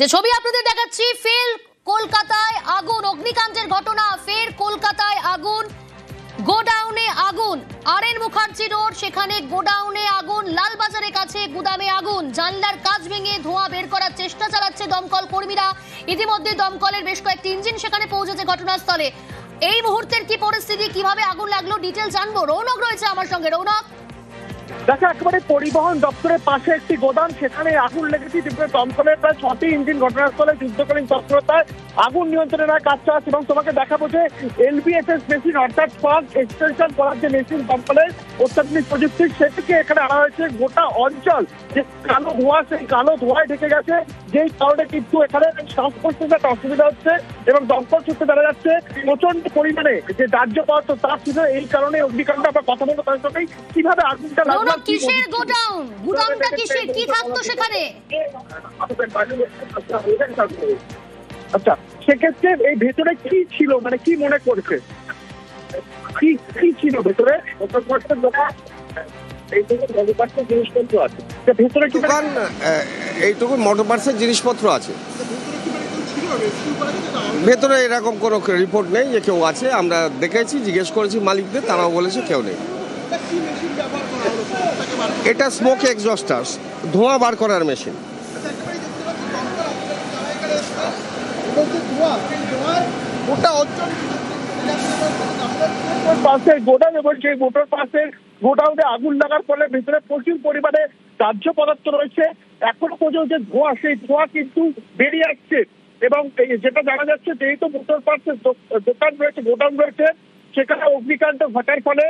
যে ছবি আপনাদের দেখাচ্ছি, ফের কলকাতায় আগুন, অগ্নিকাণ্ডের ঘটনা। ফের কলকাতায় আগুন, গোডাউনে আগুন। আরএন মুখার্জি রোড, সেখানে গোডাউনে আগুন। লালবাজারের কাছে গুদামে আগুন। জানলার কাঁচ ভেঙে ধোঁয়া বের করার চেষ্টা চালাচ্ছে দমকল কর্মীরা। ইতিমধ্যে দমকলের বেশ কয়েকটি ইঞ্জিন সেখানে পৌঁছেছে ঘটনাস্থলে। এই মুহূর্তের কি পরিস্থিতি, কিভাবে আগুন লাগলো, ডিটেল জানবো। রৌনক রয়েছে আমার সঙ্গে। রৌনক, দেখো, একেবারে পরিবহন দপ্তরের পাশে একটি গোদাম, সেখানে আগুন লেগেছে। দমকলের প্রায় 6টি ইঞ্জিন ঘটনাস্থলে যুদ্ধকালীন তৎপরতায় আগুন নিয়ন্ত্রণের কাজ চালাচ্ছে। এবং তোমাকে দেখাবো যে এলবিএসএস মেশিন, অর্থাৎ ফাস্ট এক্সটেনশন করার যে মেশিন দমকলের অত্যাধুনিক প্রযুক্তি, সেটিকে এখানে আনা হয়েছে। গোটা অঞ্চল যে কালো ধোঁয়া, সেই কালো ধোঁয়ায় ঢেকে গেছে, যেই কারণে কিন্তু এখানে শ্বাস প্রশ্বাসের একটা অসুবিধা হচ্ছে। এবং দমকল সূত্রে জানা যাচ্ছে প্রচন্ড পরিমাণে যে দাহ্য পদার্থ, তার ছিল এই কারণে অগ্নিকাণ্ড। আমরা কথা বলবো তার সঙ্গেই কিভাবে আগুনটা লাগলো। কিসের গোডাউন, গুদামটা কিসের, কি থাকতো সেখানে? আচ্ছা, সেক্ষেত্রে এই ভেতরে কি ছিল, মানে কি মনে করছে, কি ছিল ভেতরে? জিনিসপত্র আছে ভেতরে, দোকান এইটুকু মোটর পার্টসের জিনিসপত্র আছে ভেতরে। এরকম কোনো রিপোর্ট নেই যে কেউ আছে। আমরা দেখেছি, জিজ্ঞেস করেছি মালিকদের, তারাও বলেছে কেউ নেই। এটা স্মোক এক্সজস্টার, ধোঁয়া বার করার মেশিন। পাশে গোডাউন, এবং সেই মোটর পাশের গোডাউনে আগুন লাগার ফলে ভিতরে প্রচুর পরিমাণে দাহ্য পদার্থ রয়েছে। এখনো পর্যন্ত ধোঁয়া, সেই ধোঁয়া কিন্তু বেরিয়ে আসছে। এবং যেটা জানা যাচ্ছে, যেহেতু মোটর পার্টসের দোকান রয়েছে, গোডাউন রয়েছে, সেখানে অগ্নিকাণ্ড ঘটার ফলে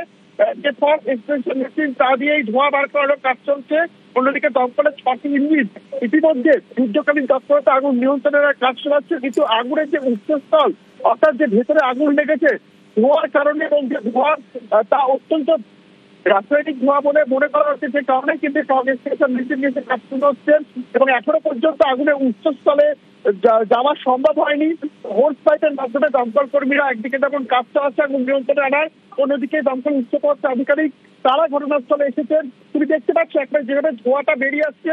যে ফাস্ট এক্সটেনশন মেশিন, তা দিয়েই ধোঁয়া বার করার কাজ চলছে। অন্যদিকে দমকলের 6টি ইঞ্জিন ইতিমধ্যে যুদ্ধকালীন তৎপরতা আগুন নিয়ন্ত্রণের কাজ চালাচ্ছে। কিন্তু আগুনের যে উৎসস্থল, অর্থাৎ যে ভেতরে আগুন লেগেছে ধোঁয়ার কারণে, এবং যে ধোঁয়া তা অত্যন্ত রাসায়নিক ধোঁয়া বলে মনে করা হচ্ছে, যে কারণে কিন্তু ফায়ার এক্সটেনশন মেশিন নিয়ে কাজ শুরু হচ্ছে। এবং এখনো পর্যন্ত আগুনের উৎসস্থলে যাওয়া সম্ভব হয়নি। হোর্স পাইপের মাধ্যমে দমকল কর্মীরা একদিকে যেমন কাজ চালাচ্ছে আগুন নিয়ন্ত্রণে আনার, অন্যদিকে দমকল উচ্চপদস্থ আধিকারিক তারা ঘটনাস্থলে এসেছেন। তুমি দেখতে পাচ্ছ একবার যেভাবে ধোঁয়াটা বেরিয়ে আসছে,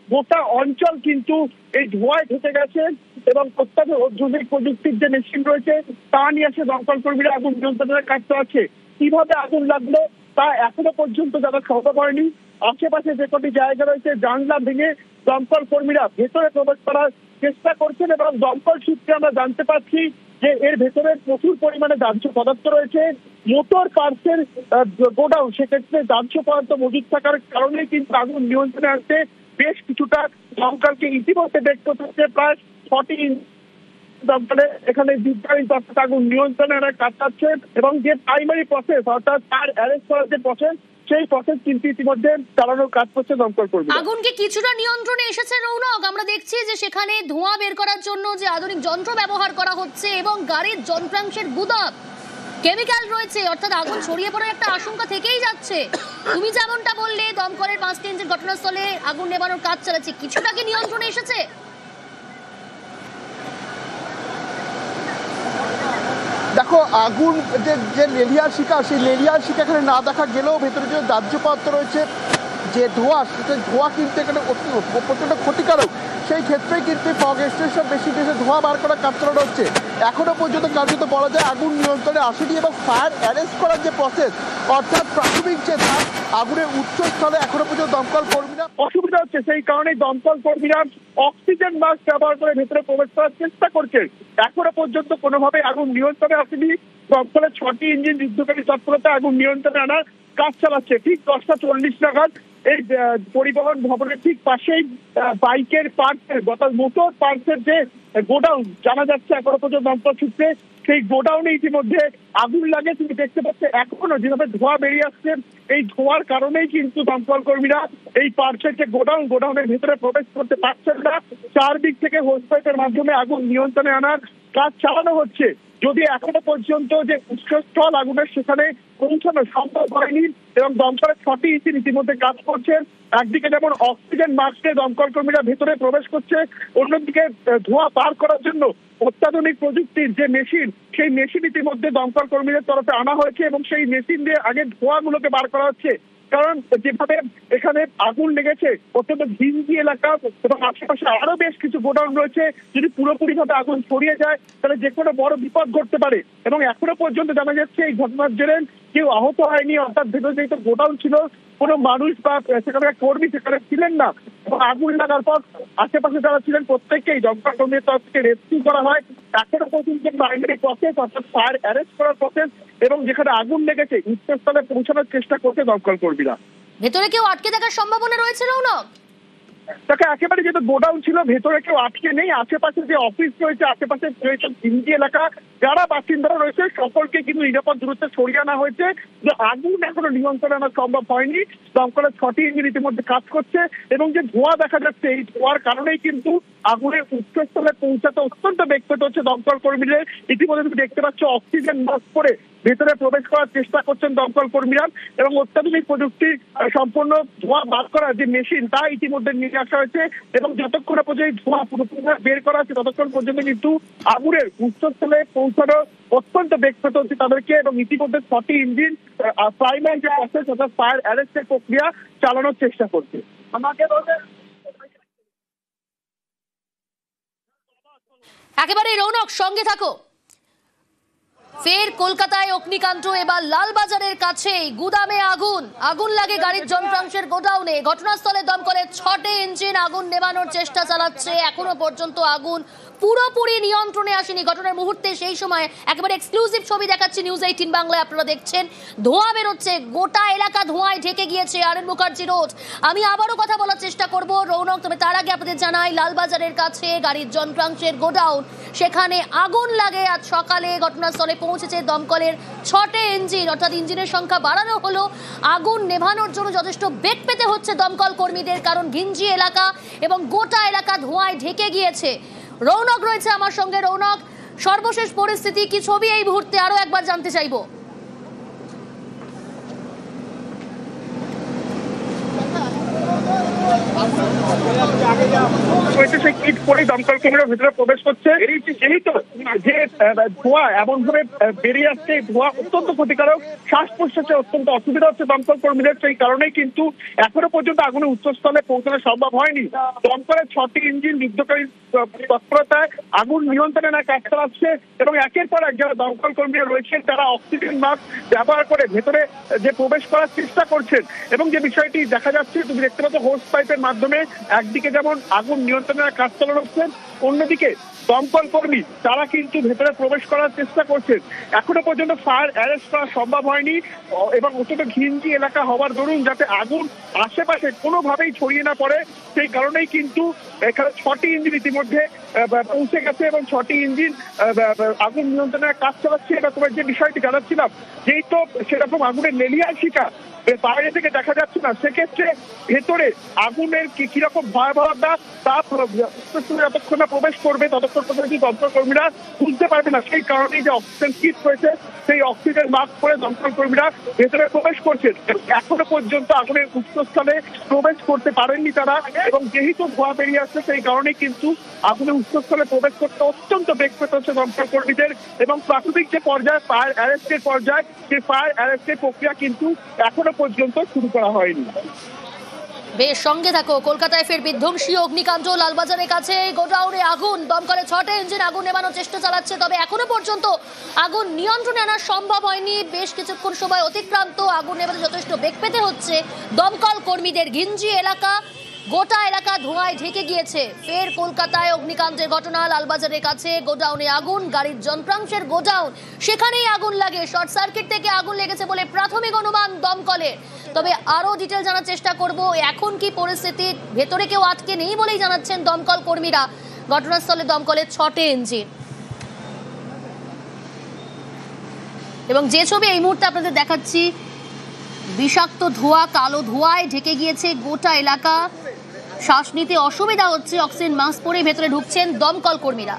গোটা অঞ্চল কিন্তু এই ধোঁয়ায় ঢেকে গেছে। এবং অত্যাধুনিক প্রযুক্তির যে মেশিন রয়েছে, তা নিয়ে আসে দমকল কর্মীরা আগুন নিয়ন্ত্রণের কাজ চালাচ্ছে। কিভাবে আগুন লাগলো তা এখনো পর্যন্ত জানা সম্ভব হয়নি। আশেপাশে যে কটি জায়গা রয়েছে, জানলা ভেঙে দমকল কর্মীরা ভেতরে প্রবেশ করার চেষ্টা করছেন। এবং দমকল সূত্রে আমরা জানতে পারছি যে এর ভেতরে প্রচুর পরিমাণে দাহ্য পদার্থ রয়েছে। মোটর পার্টসের গোডাউন, সেক্ষেত্রে দাহ্য পদার্থ মজুদ থাকার কারণে কিন্তু আগুন নিয়ন্ত্রণে আসতে বেশ কিছুটা দমকলকে ইতিমধ্যে দেখতে হচ্ছে। প্রায় 6টি দমকলে এখানে যুদ্ধকালীন তৎপরতা আগুন নিয়ন্ত্রণের কাজ চাচ্ছে। এবং যে প্রাইমারি প্রসেস, অর্থাৎ তার অ্যারেস্ট করার যে প্রসেস, সেই প্রসেস কিন্তু ইতিমধ্যে চালানোর কাজ করছে দমকল কর্মী। আগুন কি কিছুটা নিয়ন্ত্রণে এসেছে রৌনক? আমরা দেখছি যে সেখানে ধোঁয়া বের করার জন্য যে আধুনিক যন্ত্র ব্যবহার করা হচ্ছে, এবং গাড়ির যন্ত্রাংশের গুদাম, কেমিক্যাল রয়েছে, অর্থাৎ আগুন ছড়িয়ে পড়ার একটা আশঙ্কা থেকেই যাচ্ছে। তুমি যেমনটা বললে, দমকলের 5টি ইঞ্জিন ঘটনাস্থলে আগুন নেভানোর কাজ চালাচ্ছে, কিছুটা কি নিয়ন্ত্রণে এসেছে? দেখো, আগুন যে লেলিয়ার শিকা, সেই লেলিয়ার শিকা এখানে না দেখা গেলেও ভেতরে যে দাহ্য পদার্থ রয়েছে, যে ধোঁয়া, সেটা ধোঁয়া কিন্তু এখানে প্রচণ্ড ক্ষতিকারক। সেই ক্ষেত্রেই কিন্তু ফগ এক্সটেনশন মেশিন এসে ধোঁয়া বার করার কাজ চালানো হচ্ছে। এখনো পর্যন্ত কার্যত বলা যায় আগুন নিয়ন্ত্রণে আসেনি। এবং ফায়ার অ্যারেস্ট করার যে প্রসেস, অর্থাৎ প্রাথমিক যে ধাপ, আগুনের উৎসস্থলে এখনো পর্যন্ত দমকল কর্মীরা অসুবিধা হচ্ছে। সেই কারণে দমকল কর্মীরা অক্সিজেন মাস্ক ব্যবহার করে ভেতরে প্রবেশ করার চেষ্টা করছে। এখনো পর্যন্ত কোনোভাবে আগুন নিয়ন্ত্রণে আসেনি। দমকলের 6টি ইঞ্জিন যুদ্ধকারী তৎপরতা আগুন নিয়ন্ত্রণে আনার কাজ চালাচ্ছে। ঠিক 10টা 40 নাগাদ এই পরিবহন ভবনের ঠিক পাশেই বাইকের পার্টসের, অর্থাৎ মোটর পার্টসের যে গোডাউন জানা যাচ্ছে এখনো পর্যন্ত দমকল সূত্রে, সেই গোডাউনে ইতিমধ্যে আগুন লাগে। তুমি দেখতে পাচ্ছ এখনো যেভাবে ধোঁয়া বেরিয়ে আসছে, এই ধোঁয়ার কারণেই কিন্তু দমকল কর্মীরা এই পার্টসের যে গোডাউনের ভিতরে প্রবেশ করতে পারছেন না। চারদিক থেকে হোস পাইপের মাধ্যমে আগুন নিয়ন্ত্রণে আনার কাজ চালানো হচ্ছে। যদি এখনো পর্যন্ত যে উৎসস্থল আগুনের, সেখানে পৌঁছানো সম্ভব হয়নি। এবং দমকলের 6টি ইঞ্জিন ইতিমধ্যে কাজ করছেন। একদিকে যেমন অক্সিজেন মাস্কে দমকল কর্মীরা ভেতরে প্রবেশ করছে, অন্যদিকে ধোঁয়া পার করার জন্য অত্যাধুনিক প্রযুক্তির যে মেশিন, সেই মেশিন ইতিমধ্যে দমকল কর্মীদের তরফে আনা হয়েছে। এবং সেই মেশিন দিয়ে আগে ধোঁয়াগুলোকে বার করা হচ্ছে, কারণ যেভাবে এখানে আগুন লেগেছে অত্যন্ত ঘিঞ্জি এলাকা এবং আশেপাশে আরো বেশ কিছু গোডাউন রয়েছে, যদি পুরোপুরি ভাবে আগুন ছড়িয়ে যায় তাহলে যে কোনো বড় বিপদ ঘটতে পারে। এবং এখনো পর্যন্ত জানা যাচ্ছে এই ঘটনার জেরে কেউ আহত হয়নি, অর্থাৎ ভেতরে যেহেতু গোডাউন ছিল কোনো মানুষ বা সেখানকার কর্মী সেখানে ছিলেন না। এবং আগুন লাগার পর আশেপাশে যারা ছিলেন প্রত্যেককেই দমকল কর্মীর তরফ থেকে রেস্কিউ করা হয়। এখনো পর্যন্ত প্রাইমারি প্রসেস অর্থাৎ ফায়ার অ্যারেস্ট করার প্রসেস এবং যেখানে আগুন লেগেছে উচ্চস্থলে পৌঁছানোর চেষ্টা করছে দমকল কর্মীরা। ভেতরে কেউ আটকে থাকার সম্ভাবনা রয়েছে রৌনক? তাকে একেবারে যেহেতু গোডাউন ছিল ভেতরে কেউ আটকে নেই, আশেপাশে যে অফিস রয়েছে আশেপাশে রয়েছে ঘিঞ্জি এলাকা, যারা বাসিন্দারা রয়েছে সকলকে কিন্তু নিরাপদ দূরত্বে সরিয়ে আনা হয়েছে। যে আগুন এখনো নিয়ন্ত্রণে আনা সম্ভব হয়নি, দমকলের 6টি ইঞ্জিন ইতিমধ্যে কাজ করছে এবং যে ধোঁয়া দেখা যাচ্ছে এই ধোঁয়ার কারণেই কিন্তু আগুনের উচ্চস্থলে পৌঁছাতে অত্যন্ত বেগ পেতে হচ্ছে দমকল কর্মীদের। ইতিমধ্যে তুমি দেখতে পাচ্ছ অক্সিজেন মাস্ক পরে ভেতরে প্রবেশ করার চেষ্টা করছেন দমকল কর্মীরা এবং অত্যাধুনিক প্রযুক্তি সম্পন্ন ধোঁয়া বার করার যে মেশিন তা ইতিমধ্যে নিয়ে আসা হয়েছে এবং যতক্ষণ পর্যন্ত ধোঁয়া পুরোপুরি বের করা হচ্ছে ততক্ষণ পর্যন্ত কিন্তু আগুনের উচ্চস্থলে পৌঁছানো অত্যন্ত বেগ পেতে হচ্ছে তাদেরকে। এবং ইতিমধ্যে 6টি ইঞ্জিন প্রাইমারি যে প্রসেস অর্থাৎ ফায়ার অ্যারেস্টের প্রক্রিয়া চালানোর চেষ্টা করছে। একেবারে রৌনক, সঙ্গে থাকো। ফের কলকাতায় অগ্নিকাণ্ড, এবার লালবাজারের কাছে গুদামে আগুন লাগে গাড়ির যন্ত্রাংশের গোডাউনে। ঘটনাস্থলে দমকলের 6টি ইঞ্জিন আগুন নেভানোর চেষ্টা চালাচ্ছে, এখনো পর্যন্ত আগুন পুরোপুরি নিয়ন্ত্রণে আসেনি। ঘটনার মুহূর্তে সেই সময় একেবারে এক্সক্লুসিভ ছবি দেখাচ্ছি নিউজ 18 বাংলায়, আপনারা দেখছেন ধোঁয়া বেরোচ্ছে, গোটা এলাকা ধোঁয়ায় ঢেকে গিয়েছে আরএন মুখার্জি রোড। আমি আবারও কথা বলার চেষ্টা করব রৌনক, তবে তার আগে আপনাদের জানাই লালবাজারের কাছে গাড়ির যন্ত্রাংশের গোডাউন, সেখানে আগুন লাগে। আজ সকালে ঘটনাস্থলে পৌঁছেছে দমকলের 6টি ইঞ্জিন, অর্থাৎ ইঞ্জিনের সংখ্যা বাড়ানো হলো। আগুন নেভানোর জন্য যথেষ্ট বেগ পেতে হচ্ছে দমকল কর্মীদের, কারণ ঘিঞ্জি এলাকা এবং গোটা এলাকা ধোঁয়ায় ঢেকে গিয়েছে। রৌনক রয়েছে আমার সঙ্গে। রৌনক, সর্বশেষ পরিস্থিতি কি, ছবি এই মুহূর্তে আরো একবার জানতে চাইবো। সেই কিট পরেই দমকল কর্মীরা ভেতরে প্রবেশ করছে। যেহেতু যে ধোঁয়া এমন ভাবে বেরিয়ে আসছে, ধোঁয়া অত্যন্ত ক্ষতিকারক, শ্বাস প্রশ্বাসে অত্যন্ত অসুবিধা হচ্ছে দমকল কর্মীদের। সেই কারণেই কিন্তু এখনো পর্যন্ত আগুনের উচ্চস্থলে পৌঁছানো সম্ভব হয়নি। দমকলের 6টি ইঞ্জিন যুদ্ধকারী তৎপরতায় আগুন নিয়ন্ত্রণে না কাজ চালাচ্ছে এবং একের পর এক যারা দমকল কর্মীরা রয়েছেন তারা অক্সিজেন মাস্ক ব্যবহার করে ভেতরে যে প্রবেশ করার চেষ্টা করছেন। এবং যে বিষয়টি দেখা যাচ্ছে, তুমি দেখতে পাচ্ছ হোস পাইপের মাধ্যমে একদিকে যেমন আগুন নিয়ন্ত্রণের কাজ চালানো হচ্ছে, অন্যদিকে দমকল কর্মী তারা কিন্তু ভেতরে প্রবেশ করার চেষ্টা করছেন। এখনো পর্যন্ত ফায়ার অ্যারেস্ট করা সম্ভব হয়নি এবং অত্যন্ত ঘিঞ্জি এলাকা হওয়ার দরুন যাতে আগুন আশেপাশে কোনোভাবেই ছড়িয়ে না পড়ে, সেই কারণেই কিন্তু এখানে 6টি ইঞ্জিন ইতিমধ্যে পৌঁছে গেছে এবং 6টি ইঞ্জিন আগুন নিয়ন্ত্রণের কাজ চালাচ্ছে। এটা তোমার যে বিষয়টি জানাচ্ছিলাম, যেই তো সেরকম আগুনের লেলিয়ার শিকার বাইরে থেকে দেখা যাচ্ছে না, সেক্ষেত্রে ভেতরে আগুনের কিরকম ভয়াবহতা তা যতক্ষণ না প্রবেশ করবে ততক্ষণ পর্যন্ত দমকল কর্মীরা বুঝতে পারবে না। সেই কারণেই যে অক্সিজেন কিট রয়েছে সেই অক্সিজেন মাস্ক পরে দমকল কর্মীরা ভেতরে প্রবেশ করছেন। এখনো পর্যন্ত আগুনের উৎসস্থলে প্রবেশ করতে পারেননি তারা এবং যেহেতু ধোঁয়া বেরিয়ে আসছে সেই কারণেই কিন্তু আগুনের উৎসস্থলে প্রবেশ করতে অত্যন্ত বেগ পেতে হচ্ছে দমকল কর্মীদের। এবং প্রাথমিক যে পর্যায়ে ফায়ার অ্যারেস্টের পর্যায়ে, সেই ফায়ার অ্যারেস্টের প্রক্রিয়া কিন্তু এখনো পর্যন্ত শুরু করা হয়নি। বেশ, সঙ্গে থাকো। কলকাতায় ফের বিধ্বংসী অগ্নিকাণ্ড, লালবাজারের কাছে গোডাউনে আগুন, দমকলের 6টি ইঞ্জিন আগুন নেভানোর চেষ্টা চালাচ্ছে, তবে এখনো পর্যন্ত আগুন নিয়ন্ত্রণে আনা সম্ভব হয়নি। বেশ কিছুক্ষণ সময় অতিক্রান্ত, আগুন নেভাতে যথেষ্ট বেগ পেতে হচ্ছে দমকল কর্মীদের। ঘিঞ্জি এলাকা, গোটা এলাকা ধোঁয়ায় ঢেকে গিয়েছে। ফের কলকাতায় অগ্নিকাণ্ডের ঘটনা, লালবাজারের কাছে গোডাউনে আগুন, গাড়ির যন্ত্রাংশের গোডাউন, সেখানেই আগুন লাগে। শর্ট সার্কিট থেকে আগুন লেগেছে বলে প্রাথমিক অনুমান দমকলের, তবে আরো ডিটেল জানার চেষ্টা করব। এখন কি পরিস্থিতি, ভেতরে কেউ আটকে নেই বলেই জানাচ্ছেন দমকল কর্মীরা। ঘটনাস্থলে দমকলের 6টি ইঞ্জিন এবং যে ছবি এই মুহূর্তে আপনাদের দেখাচ্ছি, বিষাক্ত ধোঁয়া, কালো ধোঁয়ায় ঢেকে গিয়েছে গোটা এলাকা, শ্বাস নিতে অসুবিধা হচ্ছে। অক্সিজেন মাস্ক পরে ভেতরে ঢুকছেন দমকল কর্মীরা।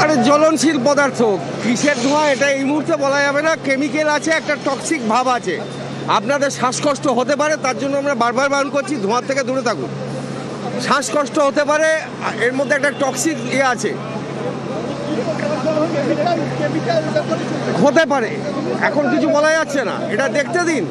আরে জ্বলনশীল পদার্থ, কিসের ধোঁয়া এটা এই মুহূর্তে বলা যাবে না। কেমিক্যাল আছে, একটা টক্সিক ভাব আছে, আপনাদের শ্বাসকষ্ট হতে পারে, তার জন্য আমরা বারবার বারণ করছি ধোঁয়ার থেকে দূরে থাকুন। শ্বাসকষ্ট হতে পারে, এর মধ্যে একটা টক্সিক আছে, হতে পারে, এখন কিছু বলা যাচ্ছে না, এটা দেখতে দিন।